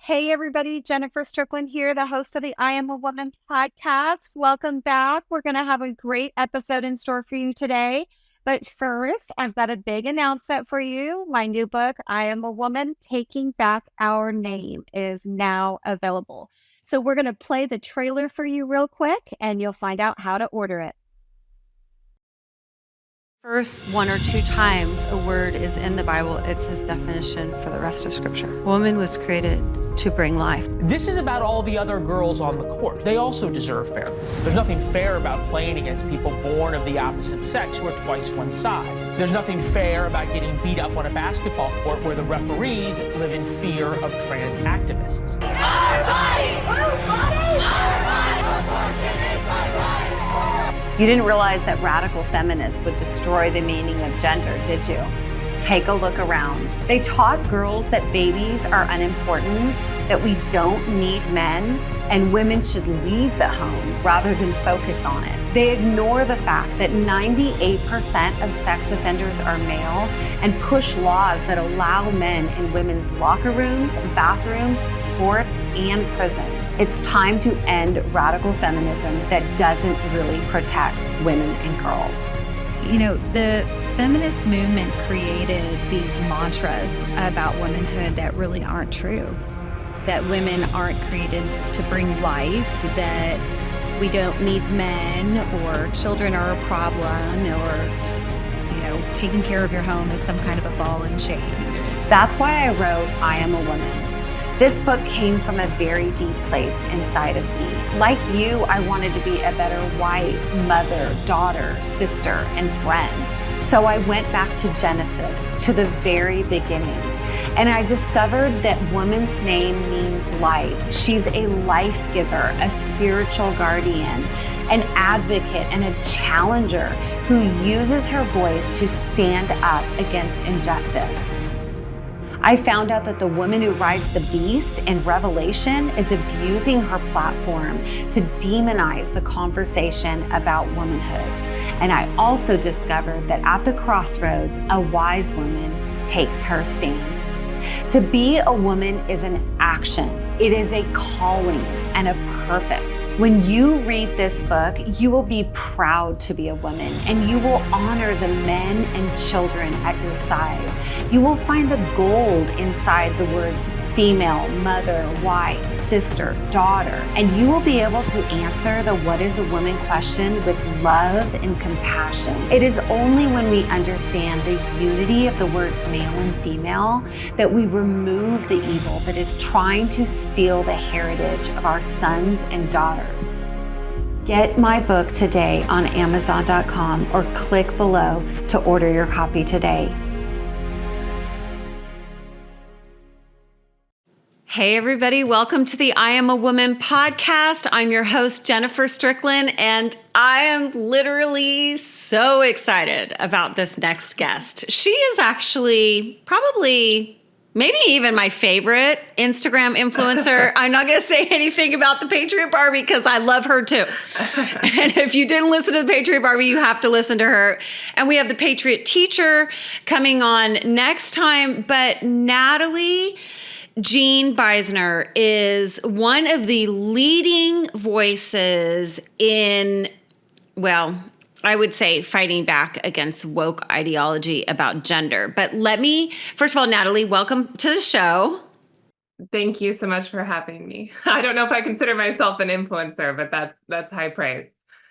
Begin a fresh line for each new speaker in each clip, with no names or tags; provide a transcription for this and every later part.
Hey, everybody. Jennifer Strickland here, the host of the I Am a Woman podcast. Welcome back. We're going to have a great episode in store for you today. But first, I've got a big announcement for you. My new book, I Am a Woman, Taking Back Our Name, is now available. So we're going to play the trailer for you real quick, and you'll find out how to order it.
First one or two times a word is in the Bible, it's his definition for the rest of Scripture. Woman was created to bring life.
This is about all the other girls on the court. They also deserve fairness. There's nothing fair about playing against people born of the opposite sex who are twice one size. There's nothing fair about getting beat up on a basketball court where the referees live in fear of trans activists.
Our body! Our body! Our body! Abortion is my right!
You didn't realize that radical feminists would destroy the meaning of gender, did you? Take a look around. They taught girls that babies are unimportant, that we don't need men, and women should leave the home rather than focus on it. They ignore the fact that 98% of sex offenders are male and push laws that allow men in women's locker rooms, bathrooms, sports, and prisons. It's time to end radical feminism that doesn't really protect women and girls.
You know, the feminist movement created these mantras about womanhood that really aren't true. That women aren't created to bring life, that we don't need men, or children are a problem, or, taking care of your home is some kind of a ball and chain.
That's why I wrote I Am a Woman. This book came from a very deep place inside of me. Like you, I wanted to be a better wife, mother, daughter, sister, and friend. So I went back to Genesis, to the very beginning. And I discovered that woman's name means life. She's a life giver, a spiritual guardian, an advocate, and a challenger who uses her voice to stand up against injustice. I found out that the woman who rides the beast in Revelation is abusing her platform to demonize the conversation about womanhood. And I also discovered that at the crossroads, a wise woman takes her stand. To be a woman is an action. It is a calling and a purpose. When you read this book, you will be proud to be a woman, and you will honor the men and children at your side. You will find the gold inside the words female, mother, wife, sister, daughter, and you will be able to answer the what is a woman question with love and compassion. It is only when we understand the unity of the words male and female that we remove the evil that is trying to steal the heritage of our sons and daughters. Get my book today on Amazon.com or click below to order your copy today.
Hey, everybody. Welcome to the I Am a Woman podcast. I'm your host, Jennifer Strickland, and I am literally so excited about this next guest. She is actually probably maybe even my favorite Instagram influencer. I'm not going to say anything about the Patriot Barbie because I love her too. And if you didn't listen to the Patriot Barbie, you have to listen to her. And we have the Patriot Teacher coming on next time. But Natalie Jean Beisner is one of the leading voices in, well, I would say fighting back against woke ideology about gender. But first of all, Natalie, welcome to the show.
Thank you so much for having me. I don't know if I consider myself an influencer, but that's high praise.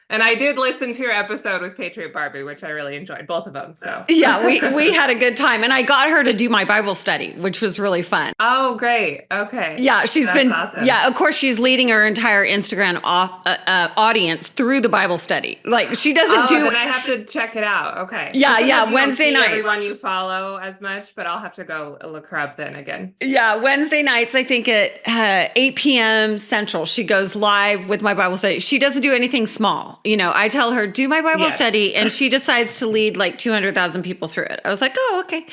And I did listen to your episode with Patriot Barbie, which I really enjoyed, both of them. So
yeah, we had a good time, and I got her to do my Bible study, which was really fun.
Oh, great. Okay.
Yeah,
That's awesome.
Yeah, of course, she's leading her entire Instagram audience through the Bible study. Like she doesn't do.
Then I have to check it out. Okay.
Yeah. Wednesday nights.
Everyone you follow as much, but I'll have to go look her up then again.
Yeah, Wednesday nights. I think at 8 p.m. Central, she goes live with my Bible study. She doesn't do anything small. I tell her, do my Bible study, and she decides to lead like 200,000 people through it. I was like, oh, okay.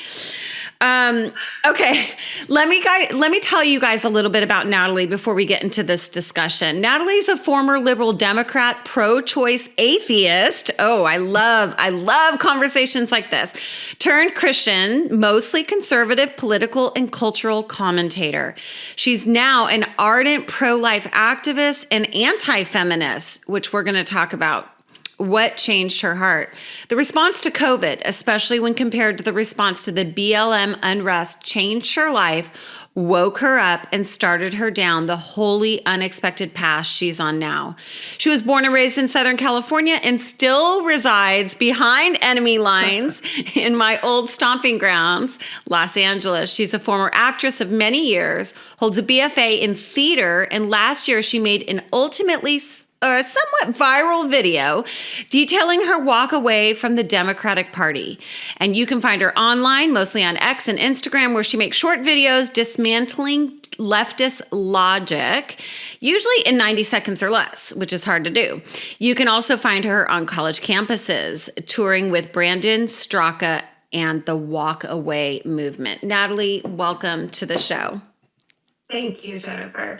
Okay, let me tell you guys a little bit about Natalie before we get into this discussion. Natalie's a former liberal Democrat, pro-choice atheist. Oh, I love conversations like this. Turned Christian, mostly conservative political and cultural commentator. She's now an ardent pro-life activist and anti-feminist, which we're going to talk about. What changed her heart? The response to COVID, especially when compared to the response to the BLM unrest, changed her life, woke her up, and started her down the wholly unexpected path she's on now. She was born and raised in Southern California and still resides behind enemy lines in my old stomping grounds, Los Angeles. She's a former actress of many years, holds a BFA in theater, and last year she made an ultimately a somewhat viral video detailing her walk away from the Democratic Party. And you can find her online, mostly on X and Instagram, where she makes short videos dismantling leftist logic, usually in 90 seconds or less, which is hard to do. You can also find her on college campuses, touring with Brandon Straka and the Walk Away movement. Natalie, welcome to the show.
Thank you, Jennifer.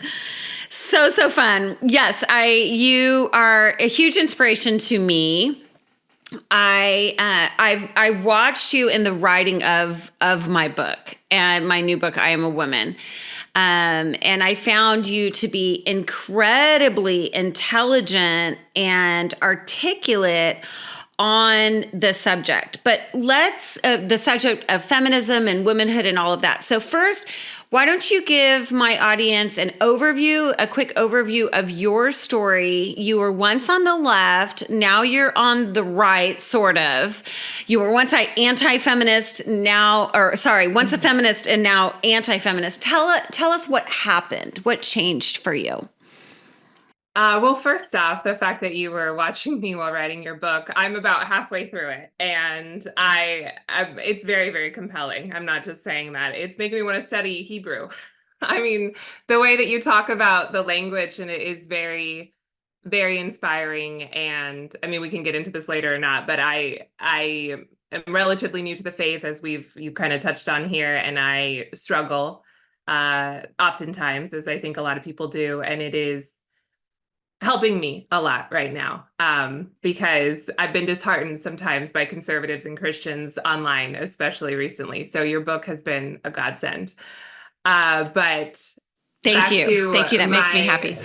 So fun. Yes, you are a huge inspiration to me. I watched you in the writing of my book and my new book, I Am a Woman. And I found you to be incredibly intelligent and articulate on the subject. But the subject of feminism and womanhood and all of that. So first, why don't you give my audience a quick overview of your story? You were once on the left, now you're on the right, sort of. You were once anti-feminist, once a feminist and now anti-feminist. Tell us what happened, what changed for you.
Well, first off, the fact that you were watching me while writing your book, I'm about halfway through it, and it's very, very compelling. I'm not just saying that. It's making me want to study Hebrew. I mean, the way that you talk about the language, and it is very, very inspiring. And I mean, we can get into this later or not, but I am relatively new to the faith, as you kind of touched on here, and I struggle oftentimes, as I think a lot of people do, and it is helping me a lot right now, because I've been disheartened sometimes by conservatives and Christians online, especially recently. So your book has been a godsend. But
thank you. That makes me happy.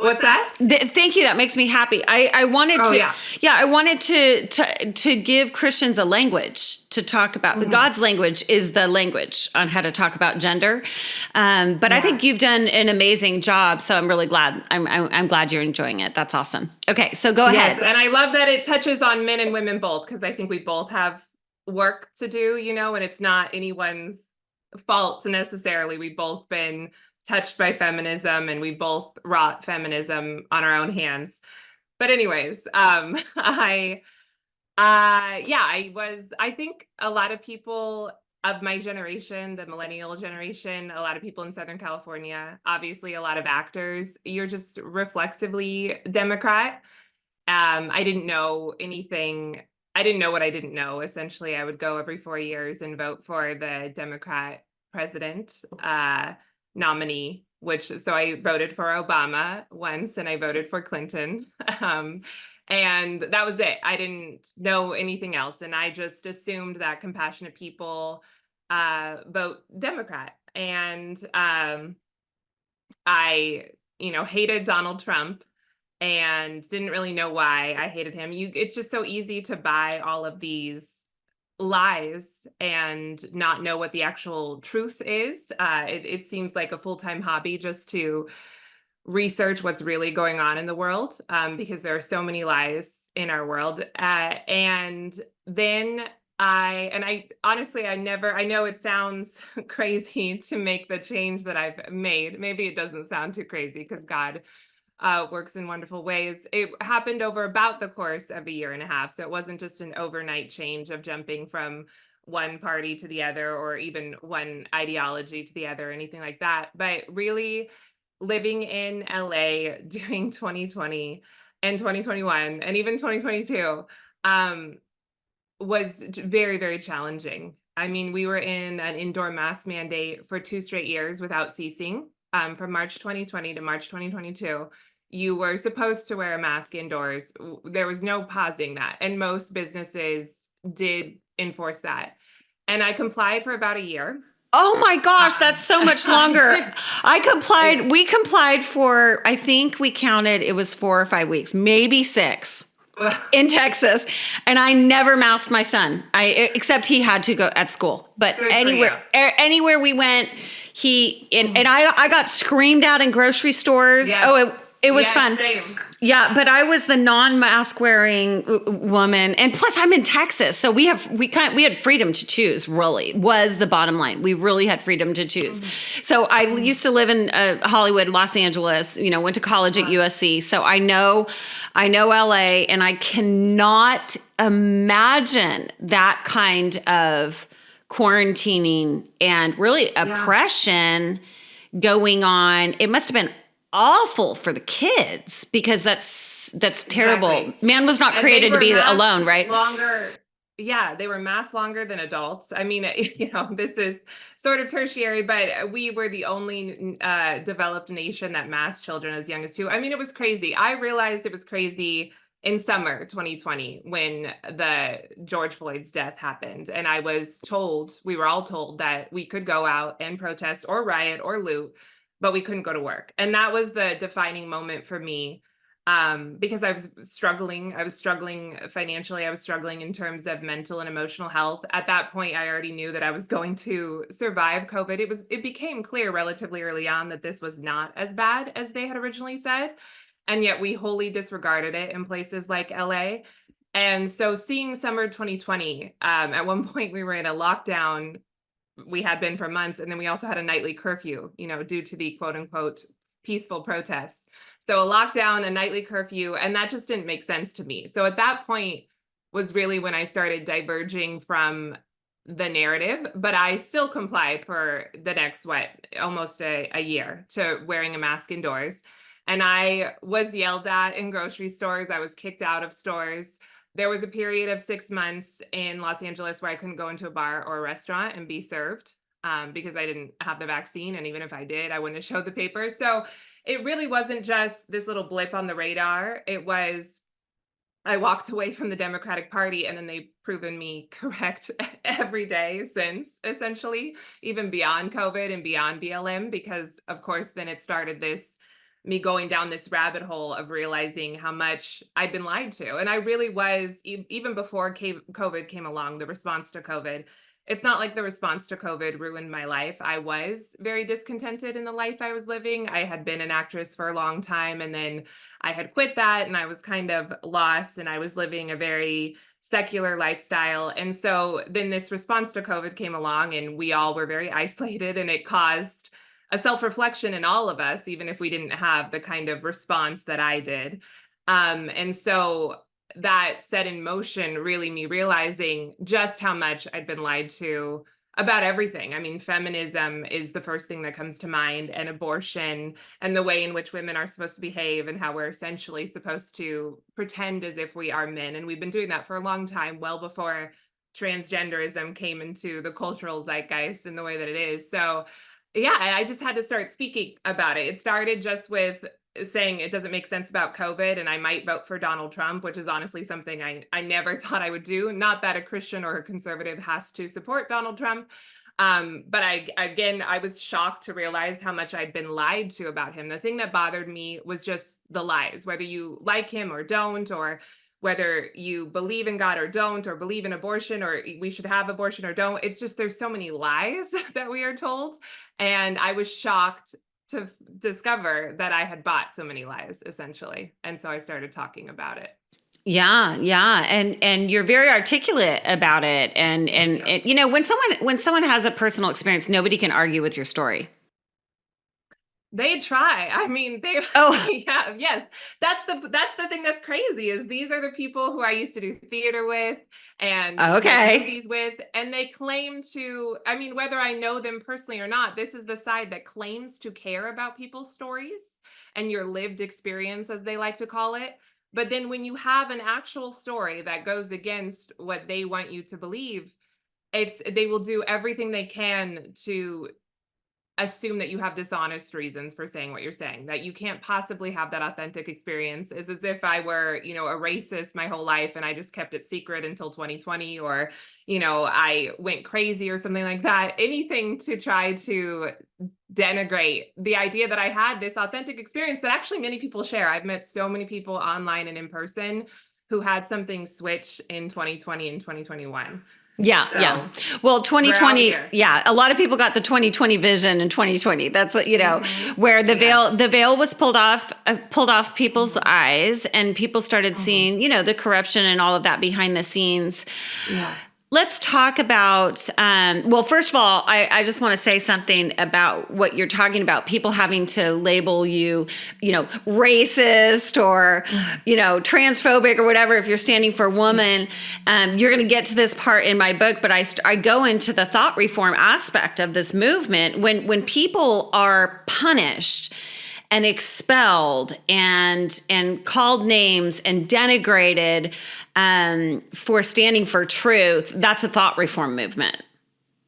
What's that?
Thank you. That makes me happy. I wanted I wanted to give Christians a language to talk about. Mm-hmm. God's language is the language on how to talk about gender. But I think you've done an amazing job. So I'm really glad. I'm glad you're enjoying it. That's awesome. Okay, so go ahead.
And I love that it touches on men and women both, because I think we both have work to do, and it's not anyone's fault necessarily. We've both been touched by feminism, and we both wrought feminism on our own hands. But anyways, I think a lot of people of my generation, the millennial generation, a lot of people in Southern California, obviously a lot of actors, you're just reflexively Democrat. I didn't know anything. I didn't know what I didn't know. Essentially, I would go every 4 years and vote for the Democrat president nominee, so I voted for Obama once, and I voted for Clinton. And that was it. I didn't know anything else. And I just assumed that compassionate people vote Democrat. And I, hated Donald Trump and didn't really know why I hated him. It's just so easy to buy all of these lies and not know what the actual truth is. It seems like a full-time hobby just to research what's really going on in the world, because there are so many lies in our world. And then I honestly, I know it sounds crazy to make the change that I've made. Maybe it doesn't sound too crazy, because God works in wonderful ways. It happened over about the course of a year and a half. So it wasn't just an overnight change of jumping from one party to the other, or even one ideology to the other, or anything like that. But really living in LA during 2020 and 2021 and even 2022 was very, very challenging. I mean, we were in an indoor mask mandate for 2 straight years without ceasing. From March 2020 to March 2022, you were supposed to wear a mask indoors. There was no pausing that, and most businesses did enforce that. And I complied for about a year.
Oh my gosh, that's so much longer. We complied for, I think we counted, it was 4 or 5 weeks, maybe 6 in Texas. And I never masked my son. Except he had to go at school. But anywhere we went, I got screamed at in grocery stores.
Yes.
Oh, it was fun.
Same.
Yeah, but I was the non-mask wearing woman, and plus I'm in Texas, so we had freedom to choose. Really, was the bottom line. We really had freedom to choose. So I used to live in Hollywood, Los Angeles. Went to college at USC, so I know LA, and I cannot imagine that kind of quarantining and really oppression going on. It must have been awful for the kids because that's terrible.
Exactly.
Man was not created to be alone, right?
They were masked longer than adults. I mean, this is sort of tertiary, but we were the only developed nation that masked children as young as 2. I mean, it was crazy. I realized it was crazy in summer 2020 when the George Floyd's death happened. And we were all told that we could go out and protest or riot or loot, but we couldn't go to work. And that was the defining moment for me, because I was struggling. I was struggling financially. I was struggling in terms of mental and emotional health. At that point, I already knew that I was going to survive COVID. It became clear relatively early on that this was not as bad as they had originally said. And yet we wholly disregarded it in places like LA. And so seeing summer 2020, at one point we were in a lockdown. We had been for months. And then we also had a nightly curfew, due to the quote unquote peaceful protests. So a lockdown, a nightly curfew, and that just didn't make sense to me. So at that point was really when I started diverging from the narrative, but I still complied for the next, almost a year to wearing a mask indoors. And I was yelled at in grocery stores. I was kicked out of stores. There was a period of 6 months in Los Angeles where I couldn't go into a bar or a restaurant and be served because I didn't have the vaccine. And even if I did, I wouldn't have showed the papers. So it really wasn't just this little blip on the radar. I walked away from the Democratic Party, and then they've proven me correct every day since, essentially, even beyond COVID and beyond BLM, because of course, then it started me going down this rabbit hole of realizing how much I'd been lied to. And I really was, even before COVID came along, the response to COVID, it's not like the response to COVID ruined my life. I was very discontented in the life I was living. I had been an actress for a long time, and then I had quit that, and I was kind of lost, and I was living a very secular lifestyle. And so then this response to COVID came along, and we all were very isolated, and it caused a self-reflection in all of us, even if we didn't have the kind of response that I did. And so that set in motion really me realizing just how much I'd been lied to about everything. I mean, feminism is the first thing that comes to mind, and abortion, and the way in which women are supposed to behave, and how we're essentially supposed to pretend as if we are men. And we've been doing that for a long time, well before transgenderism came into the cultural zeitgeist in the way that it is. So yeah, I just had to start speaking about it. It started just with saying it doesn't make sense about COVID, and I might vote for Donald Trump, which is honestly something I never thought I would do. Not that a Christian or a conservative has to support Donald Trump. But I was shocked to realize how much I'd been lied to about him. The thing that bothered me was just the lies, whether you like him or don't, or whether you believe in God or don't, or believe in abortion, or we should have abortion or don't. It's just, there's so many lies that we are told. And I was shocked to discover that I had bought so many lies, essentially. And so I started talking about it.
Yeah. And you're very articulate about it. And when someone has a personal experience, nobody can argue with your story.
They try. I mean, yeah, yes. That's the thing that's crazy, is these are the people who I used to do theater with and movies with, and they claim to, I mean, whether I know them personally or not, this is the side that claims to care about people's stories and your lived experience, as they like to call it. But then when you have an actual story that goes against what they want you to believe, they will do everything they can to assume that you have dishonest reasons for saying what you're saying, that you can't possibly have that authentic experience. It's as if I were, a racist my whole life and I just kept it secret until 2020, or, I went crazy or something like that. Anything to try to denigrate the idea that I had this authentic experience that actually many people share. I've met so many people online and in person who had something switch in 2020 and 2021.
Yeah,
So,
yeah. Well, 2020,
here.
yeah, a lot of people got the 2020 vision in 2020. That's, where the veil was pulled off people's eyes, and people started seeing, the corruption and all of that behind the scenes.
Yeah.
Let's talk about, well, first of all, I just want to say something about what you're talking about, people having to label you, racist or, transphobic or whatever, if you're standing for a woman. You're going to get to this part in my book, but I go into the thought reform aspect of this movement. When people are punished and expelled and called names and denigrated for standing for truth, that's a thought reform movement.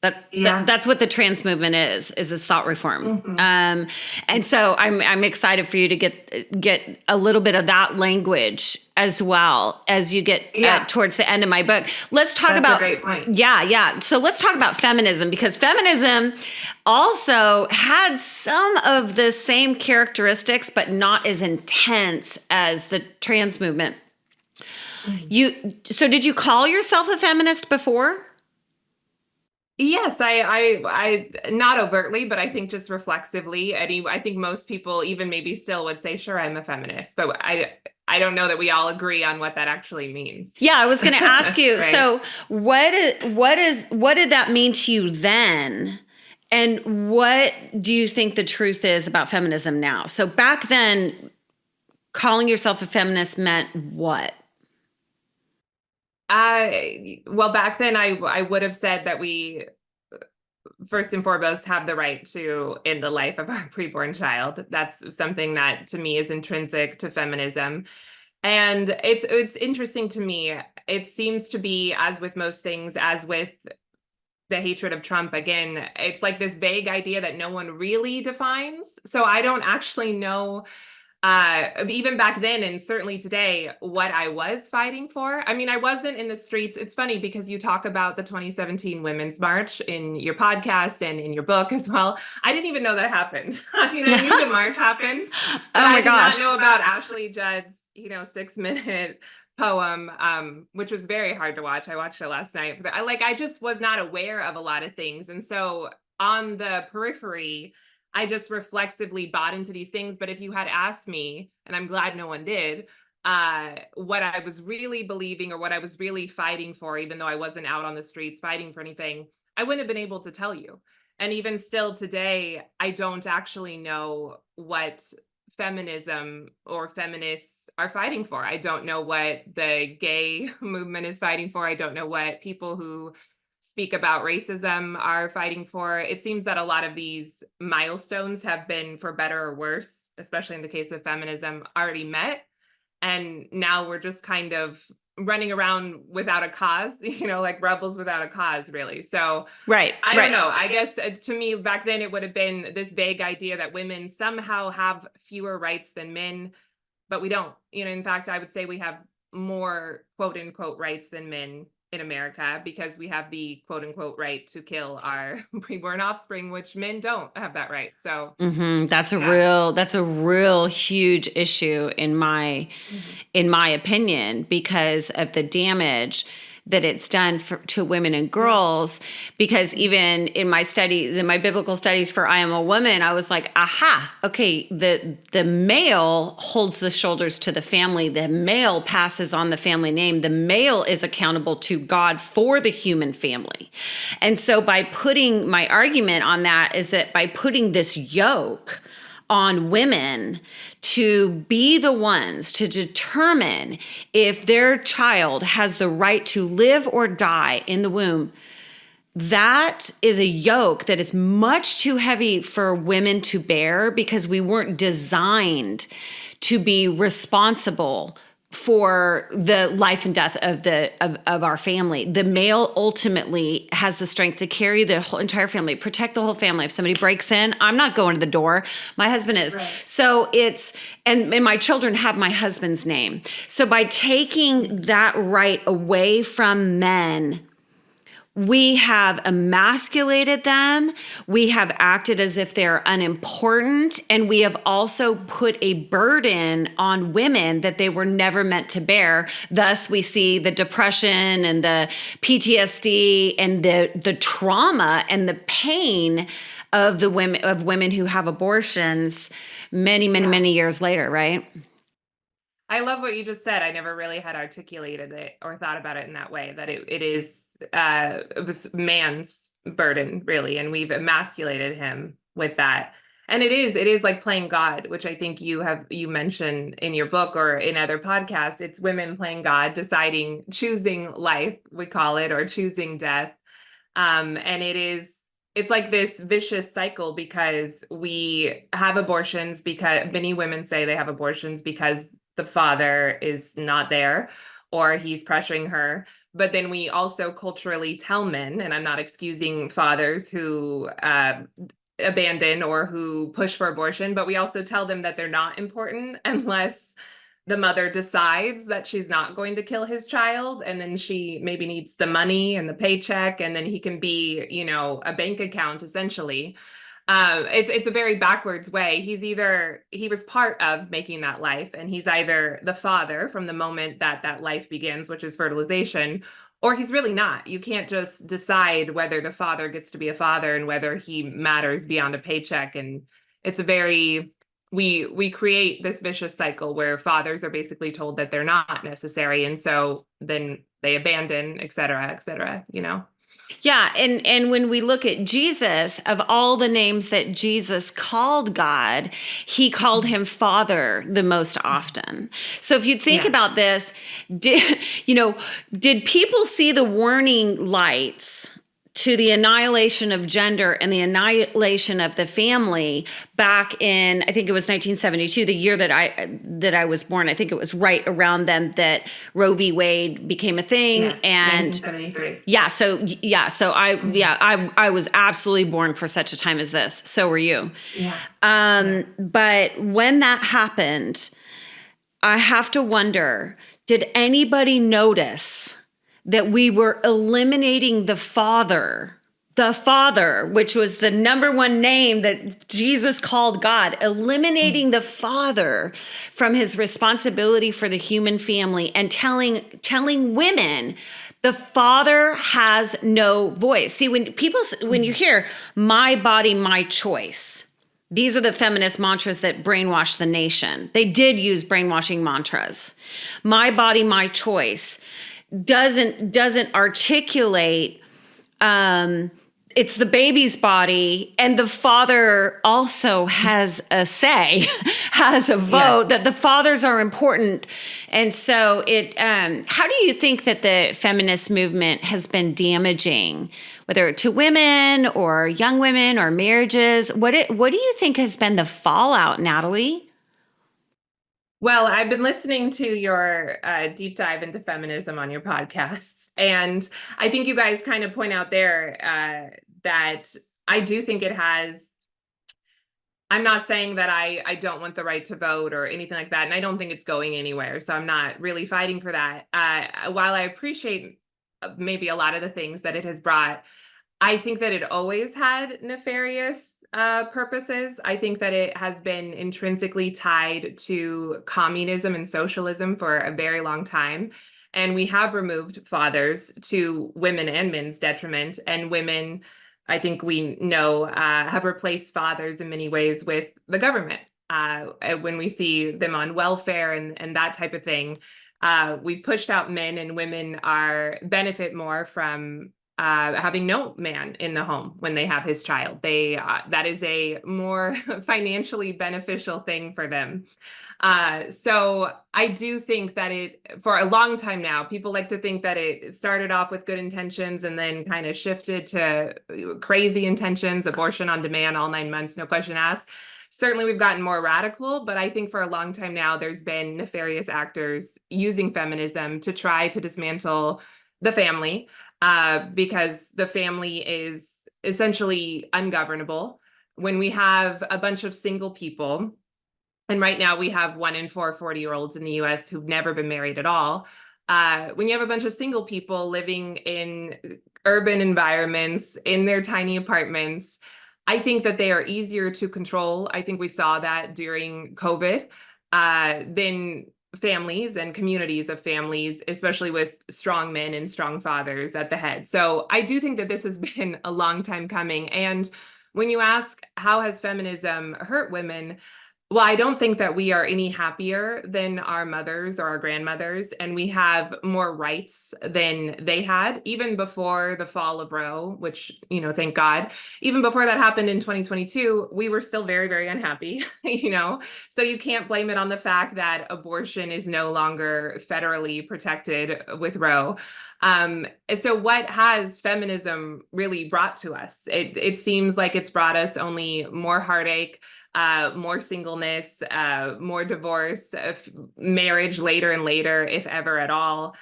That's what the trans movement is this thought reform. And so I'm excited for you to get a little bit of that language as well as you get towards the end of my book. Let's talk about
a great point.
Yeah. So let's talk about feminism, because feminism also had some of the same characteristics, but not as intense as the trans movement. So did you call yourself a feminist before?
Yes, I not overtly, but I think just reflexively. I think most people, even maybe still, would say, sure, I'm a feminist, but I don't know that we all agree on what that actually means.
Yeah, I was going to ask you.
Right.
So what did that mean to you then? And what do you think the truth is about feminism now? So back then, calling yourself a feminist meant what?
Well, back then I would have said that we, first and foremost, have the right to end the life of our preborn child. That's something that to me is intrinsic to feminism. And it's interesting to me. It seems to be, as with most things, as with the hatred of Trump, again, it's like this vague idea that no one really defines. So I don't actually know, even back then and certainly today, what I was fighting for. I mean, I wasn't in the streets. It's funny because you talk about the 2017 Women's March in your podcast and in your book as well. I didn't even know that happened. I mean, I knew the march happened, but I did not know about Ashley Judd's, 6-minute poem, which was very hard to watch. I watched it last night, but I just was not aware of a lot of things. And so on the periphery, I just reflexively bought into these things. But if you had asked me, and I'm glad no one did, what I was really believing or what I was really fighting for, even though I wasn't out on the streets fighting for anything, I wouldn't have been able to tell you. And even still today, I don't actually know what feminism or feminists are fighting for. I don't know what the gay movement is fighting for. I don't know what people who speak about racism are fighting for. It seems that a lot of these milestones have been, for better or worse, especially in the case of feminism, already met. And now we're just kind of running around without a cause, like rebels without a cause, really. So
right,
I don't know. I guess to me, back then, it would have been this vague idea that women somehow have fewer rights than men, but we don't. In fact, I would say we have more quote unquote rights than men in America, because we have the quote unquote right to kill our preborn offspring, which men don't have that right. So
that's a real huge issue in my opinion, because of the damage that it's done to women and girls. Because even in my studies, in my biblical studies for I Am a Woman, I was like, aha, okay, the male holds the shoulders to the family. The male passes on the family name. The male is accountable to God for the human family. And so by putting, my argument on that is that by putting this yoke on women to be the ones to determine if their child has the right to live or die in the womb, that is a yoke that is much too heavy for women to bear, because we weren't designed to be responsible for the life and death of our family. The male ultimately has the strength to carry the whole entire family, protect the whole family. If somebody breaks in, I'm not going to the door. My husband is. Right. So and my children have my husband's name. So by taking that right away from men, we have emasculated them. We have acted as if they're unimportant. And we have also put a burden on women that they were never meant to bear. Thus, we see the depression and the PTSD and the trauma and the pain of women who have abortions many years later, right?
I love what you just said. I never really had articulated it or thought about it in that way, that it was man's burden, really, and we've emasculated him with that. And it is like playing God, which I think you mentioned in your book or in other podcasts. It's women playing God, choosing life, we call it, or choosing death. And it's like this vicious cycle, because we have abortions because many women say they have abortions because the father is not there or he's pressuring her. But then we also culturally tell men, and I'm not excusing fathers who abandon or who push for abortion, but we also tell them that they're not important unless the mother decides that she's not going to kill his child, and then she maybe needs the money and the paycheck, and then he can be, a bank account, essentially. It's a very backwards way. He was part of making that life, and he's either the father from the moment that life begins, which is fertilization, or he's really not. You can't just decide whether the father gets to be a father and whether he matters beyond a paycheck. And it's we create this vicious cycle where fathers are basically told that they're not necessary, and so then they abandon, et cetera,
Yeah, and when we look at Jesus, of all the names that Jesus called God, he called him Father the most often. So if you think about this, did people see the warning lights to the annihilation of gender and the annihilation of the family back in, I think it was 1972, the year that I was born? I think it was right around then that Roe v. Wade became a thing. And 1973. I was absolutely born for such a time as this. So were you. But when that happened, I have to wonder, did anybody notice that we were eliminating the Father, which was the number one name that Jesus called God, eliminating the Father from his responsibility for the human family and telling women the Father has no voice. See, when you hear my body, my choice, these are the feminist mantras that brainwash the nation. They did use brainwashing mantras. My body, my choice doesn't articulate it's the baby's body, and the father also has a say, has a vote, that the fathers are important. And so how do you think that the feminist movement has been damaging, whether to women or young women or marriages? What do you think has been the fallout, Natalie?
Well, I've been listening to your deep dive into feminism on your podcasts, and I think you guys kind of point out there that I do think it has. I'm not saying that I don't want the right to vote or anything like that, and I don't think it's going anywhere, so I'm not really fighting for that. While I appreciate maybe a lot of the things that it has brought, I think that it always had nefarious purposes. I think that it has been intrinsically tied to communism and socialism for a very long time. And we have removed fathers to women and men's detriment. And women, I think we know, have replaced fathers in many ways with the government. When we see them on welfare and that type of thing, we've pushed out men, and women benefit more from having no man in the home when they have his child. That is a more financially beneficial thing for them. So I do think that for a long time now, people like to think that it started off with good intentions and then kind of shifted to crazy intentions, abortion on demand, all 9 months, no question asked. Certainly we've gotten more radical, but I think for a long time now, there's been nefarious actors using feminism to try to dismantle the family, because the family is essentially ungovernable. When we have a bunch of single people, and right now we have 1 in 4 40-year-olds in the US who've never been married at all. When you have a bunch of single people living in urban environments, in their tiny apartments, I think that they are easier to control. I think we saw that during COVID, than families and communities of families, especially with strong men and strong fathers at the head. So I do think that this has been a long time coming. And when you ask, how has feminism hurt women? Well, I don't think that we are any happier than our mothers or our grandmothers, and we have more rights than they had, even before the fall of Roe, which, thank God, even before that happened in 2022, we were still very, very unhappy, So you can't blame it on the fact that abortion is no longer federally protected with Roe. So what has feminism really brought to us? It seems like it's brought us only more heartache, more singleness, more divorce, marriage later and later, if ever at all,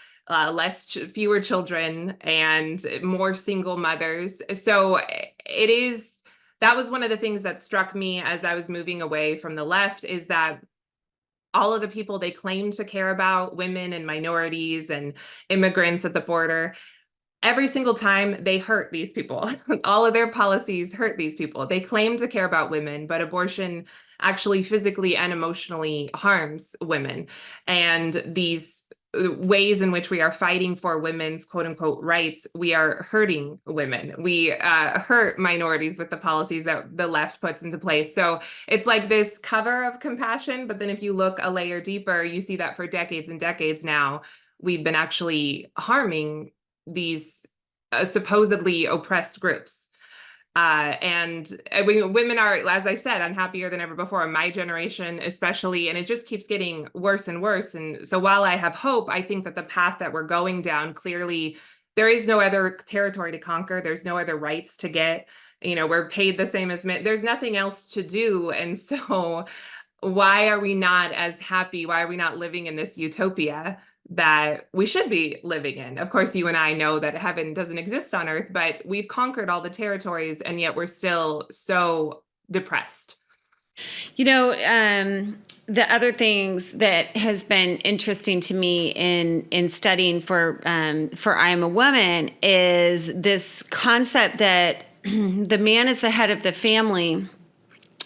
fewer children, and more single mothers. So that was one of the things that struck me as I was moving away from the left, is that all of the people they claim to care about, women and minorities and immigrants at the border, every single time they hurt these people. All of their policies hurt these people. They claim to care about women, but abortion actually physically and emotionally harms women. And these ways in which we are fighting for women's quote unquote rights, we are hurting women. We hurt minorities with the policies that the left puts into place. So it's like this cover of compassion, but then if you look a layer deeper, you see that for decades and decades now, we've been actually harming these supposedly oppressed groups. Women are, as I said, unhappier than ever before, my generation especially, and it just keeps getting worse and worse. And so while I have hope, I think that the path that we're going down, clearly, there is no other territory to conquer. There's no other rights to get. We're paid the same as men. There's nothing else to do. And so why are we not as happy? Why are we not living in this utopia that we should be living in? Of course, you and I know that heaven doesn't exist on earth, but we've conquered all the territories, and yet we're still so depressed.
The other things that has been interesting to me in studying for I Am a Woman is this concept that the man is the head of the family,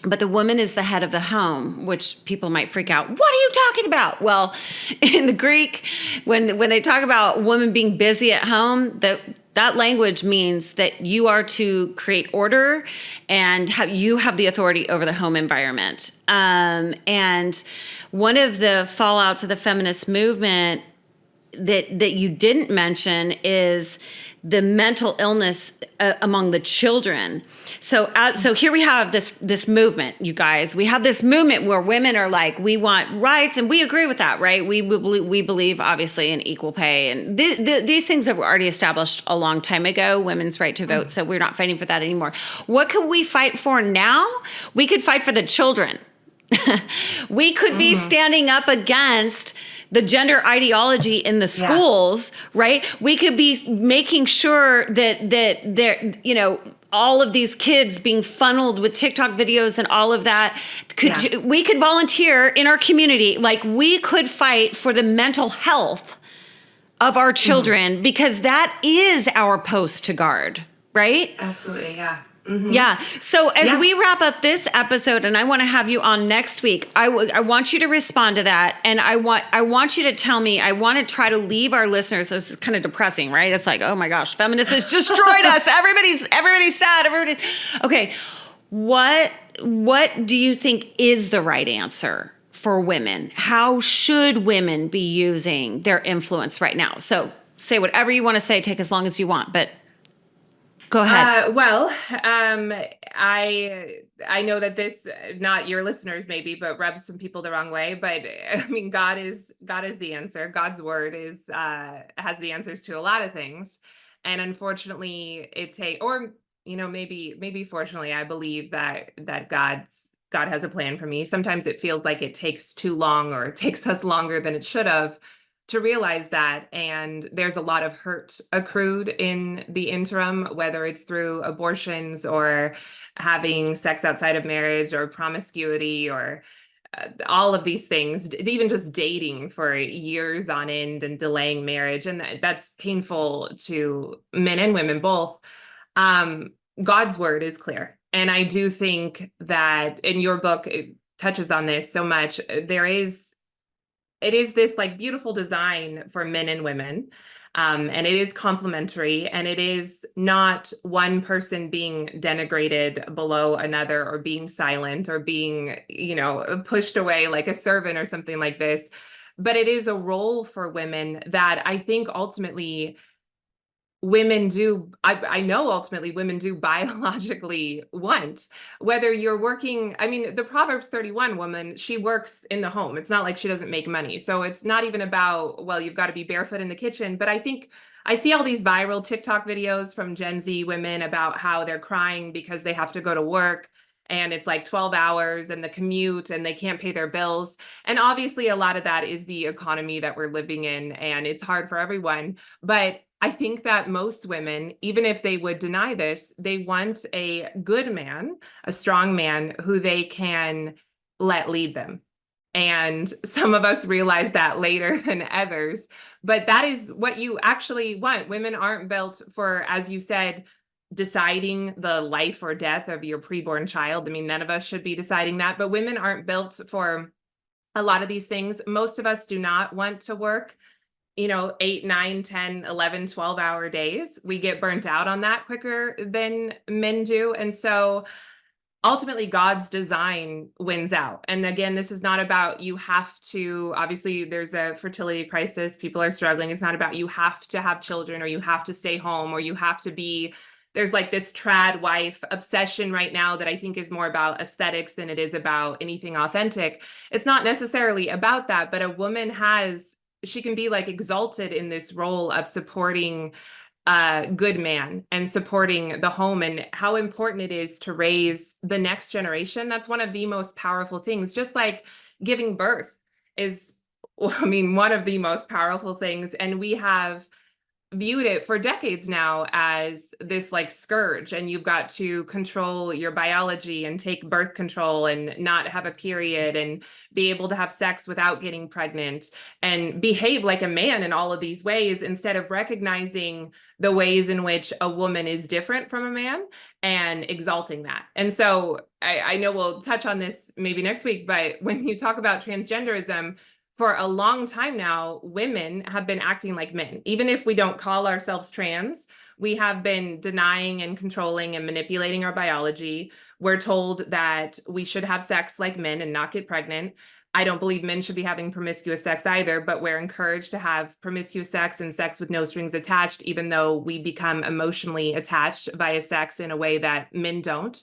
but the woman is the head of the home, which people might freak out. What are you talking about? Well, in the Greek, when they talk about women being busy at home, that language means that you are to create order and you have the authority over the home environment. And one of the fallouts of the feminist movement that you didn't mention is the mental illness among the children. So here we have this movement, you guys. We have this movement where women are like, we want rights, and we agree with that, right? We believe obviously in equal pay, and these things that were already established a long time ago. Women's right to vote, so we're not fighting for that anymore. What could we fight for now? We could fight for the children. We could be standing up against the gender ideology in the schools, right? We could be making sure that there, all of these kids being funneled with TikTok videos and all of that. We could volunteer in our community. Like, we could fight for the mental health of our children, because that is our post to guard, right?
Absolutely, yeah.
Yeah. So as we wrap up this episode, and I want to have you on next week, I want you to respond to that. And I want you to tell me, I want to try to leave our listeners. So it's kind of depressing, right? It's like, oh my gosh, feminists has destroyed us. Everybody's sad. Okay. What do you think is the right answer for women? How should women be using their influence right now? So say whatever you want to say, take as long as you want, but go ahead.
I know that this, not your listeners maybe, but rubs some people the wrong way. But I mean, God is the answer. God's word has the answers to a lot of things. And unfortunately, maybe fortunately, I believe that God has a plan for me. Sometimes it feels like it takes too long, or it takes us longer than it should have to realize that. And there's a lot of hurt accrued in the interim, whether it's through abortions or having sex outside of marriage or promiscuity or all of these things, even just dating for years on end and delaying marriage. And that's painful to men and women both. God's word is clear. And I do think that in your book, it touches on this so much. It is this like beautiful design for men and women. And it is complementary, and it is not one person being denigrated below another, or being silent, or being, pushed away like a servant or something like this. But it is a role for women that I think ultimately women do. I know ultimately women do biologically want, whether you're working. I mean, the Proverbs 31 woman, she works in the home. It's not like she doesn't make money. So it's not even about, well, you've got to be barefoot in the kitchen. But I think I see all these viral TikTok videos from Gen Z women about how they're crying because they have to go to work, and it's like 12 hours and the commute, and they can't pay their bills. And obviously a lot of that is the economy that we're living in, and it's hard for everyone. But I think that most women, even if they would deny this, they want a good man, a strong man who they can let lead them. And some of us realize that later than others, but that is what you actually want. Women aren't built for, as you said, deciding the life or death of your preborn child. I mean, none of us should be deciding that, but women aren't built for a lot of these things. Most of us do not want to work 8, 9, 10, 11, 12-hour days. We get burnt out on that quicker than men do. And so ultimately God's design wins out. And again, this is not about you have to, obviously there's a fertility crisis. People are struggling. It's not about you have to have children, or you have to stay home, or you have to be, there's like this trad wife obsession right now that I think is more about aesthetics than it is about anything authentic. It's not necessarily about that, but a woman she can be like exalted in this role of supporting a good man and supporting the home, and how important it is to raise the next generation. That's one of the most powerful things. Just like giving birth is, one of the most powerful things. And we have viewed it for decades now as this like scourge, and you've got to control your biology and take birth control and not have a period and be able to have sex without getting pregnant and behave like a man in all of these ways, instead of recognizing the ways in which a woman is different from a man and exalting that. And so I know we'll touch on this maybe next week, but when you talk about transgenderism, for a long time now, women have been acting like men. Even if we don't call ourselves trans, we have been denying and controlling and manipulating our biology. We're told that we should have sex like men and not get pregnant. I don't believe men should be having promiscuous sex either, but we're encouraged to have promiscuous sex and sex with no strings attached, even though we become emotionally attached via sex in a way that men don't.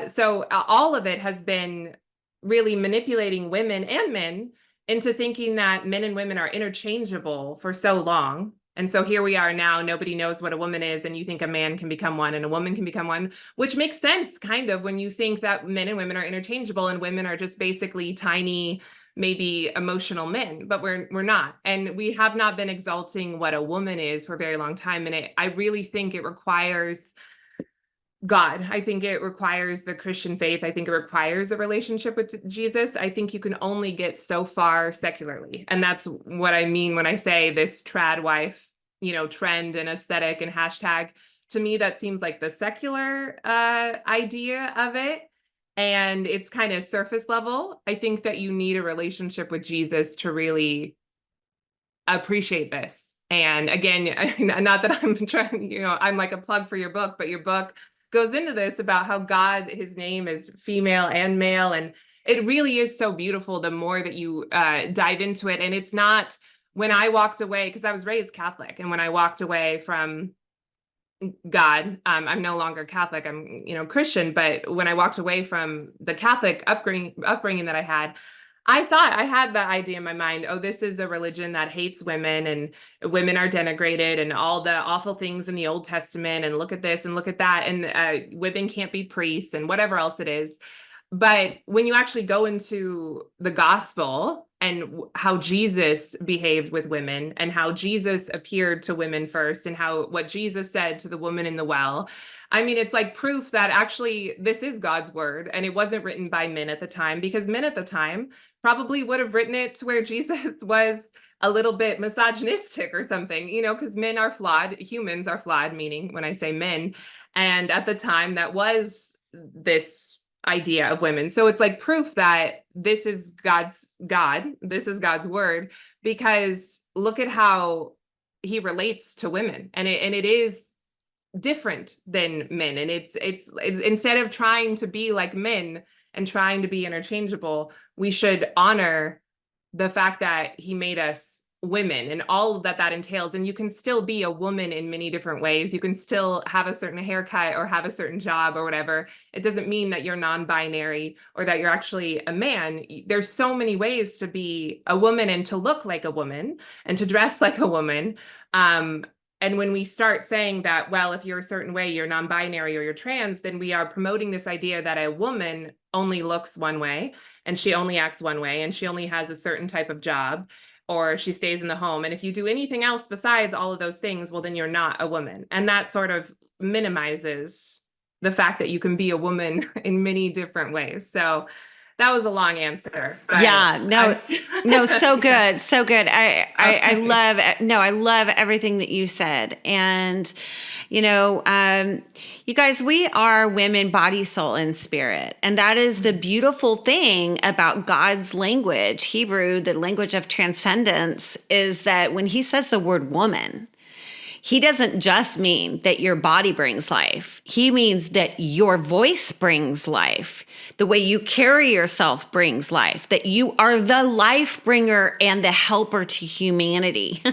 So all of it has been really manipulating women and men into thinking that men and women are interchangeable for so long. And so here we are now, nobody knows what a woman is, and you think a man can become one and a woman can become one, which makes sense kind of when you think that men and women are interchangeable and women are just basically tiny, maybe emotional men, but we're not. And we have not been exalting what a woman is for a very long time. And I really think it requires God. I think it requires the Christian faith. I think it requires a relationship with Jesus. I think you can only get so far secularly. And that's what I mean when I say this trad wife, trend and aesthetic and hashtag. To me, that seems like the secular idea of it. And it's kind of surface level. I think that you need a relationship with Jesus to really appreciate this. And again, not that I'm trying, I'm like a plug for your book, but your book goes into this about how God, his name is female and male. And it really is so beautiful the more that you dive into it. And it's not, when I walked away, because I was raised Catholic, and when I walked away from God, I'm no longer Catholic, I'm, Christian, but when I walked away from the Catholic upbringing that I had, I thought I had that idea in my mind. Oh, this is a religion that hates women, and women are denigrated, and all the awful things in the Old Testament, and look at this and look at that, and women can't be priests, and whatever else it is. But when you actually go into the gospel and how Jesus behaved with women and how Jesus appeared to women first and what Jesus said to the woman in the well, I mean, it's like proof that actually this is God's word, and it wasn't written by men at the time, because men at the time probably would have written it to where Jesus was a little bit misogynistic or something, because men are flawed, humans are flawed, meaning when I say men. And at the time, that was this idea of women. So it's like proof that this is this is God's word, because look at how he relates to women, and it is different than men. And it's instead of trying to be like men and trying to be interchangeable, we should honor the fact that he made us women and all that entails. And you can still be a woman in many different ways. You can still have a certain haircut or have a certain job or whatever. It doesn't mean that you're non-binary or that you're actually a man. There's so many ways to be a woman and to look like a woman and to dress like a woman. And when we start saying that, well, if you're a certain way, you're non-binary or you're trans, then we are promoting this idea that a woman only looks one way and she only acts one way and she only has a certain type of job, or she stays in the home. And if you do anything else besides all of those things, well, then you're not a woman. And that sort of minimizes the fact that you can be a woman in many different ways. So that was a long answer.
Yeah, no, so good. So good. I love everything that you said. And, you guys, we are women, body, soul, and spirit. And that is the beautiful thing about God's language. Hebrew, the language of transcendence, is that when he says the word woman, he doesn't just mean that your body brings life. He means that your voice brings life. The way you carry yourself brings life, that you are the life bringer and the helper to humanity,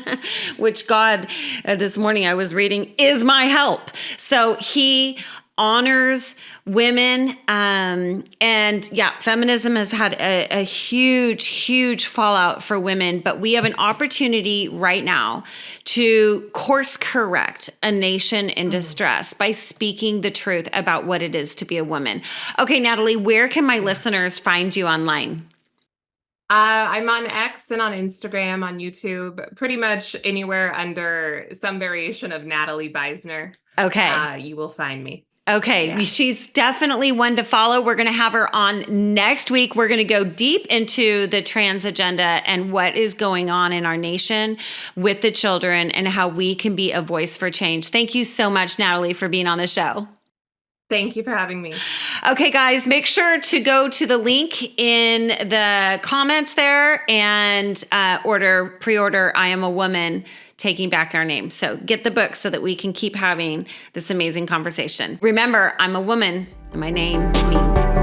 which God, this morning I was reading, is my help. So he honors women. And yeah, feminism has had a huge fallout for women, but we have an opportunity right now to course correct a nation in distress by speaking the truth about what it is to be a woman. Okay, Natalie, where can my listeners find you online?
I'm on X and on Instagram, on YouTube, pretty much anywhere under some variation of Natalie Beisner.
Okay.
You will find me.
Okay, yeah. She's definitely one to follow. We're going to have her on next week. We're going to go deep into the trans agenda and what is going on in our nation with the children and how we can be a voice for change. Thank you so much, Natalie, for being on the show.
Thank you for having me.
Okay, guys, make sure to go to the link in the comments there and pre-order I Am a Woman, Taking Back Our Name. So get the book so that we can keep having this amazing conversation. Remember, I'm a woman and my name means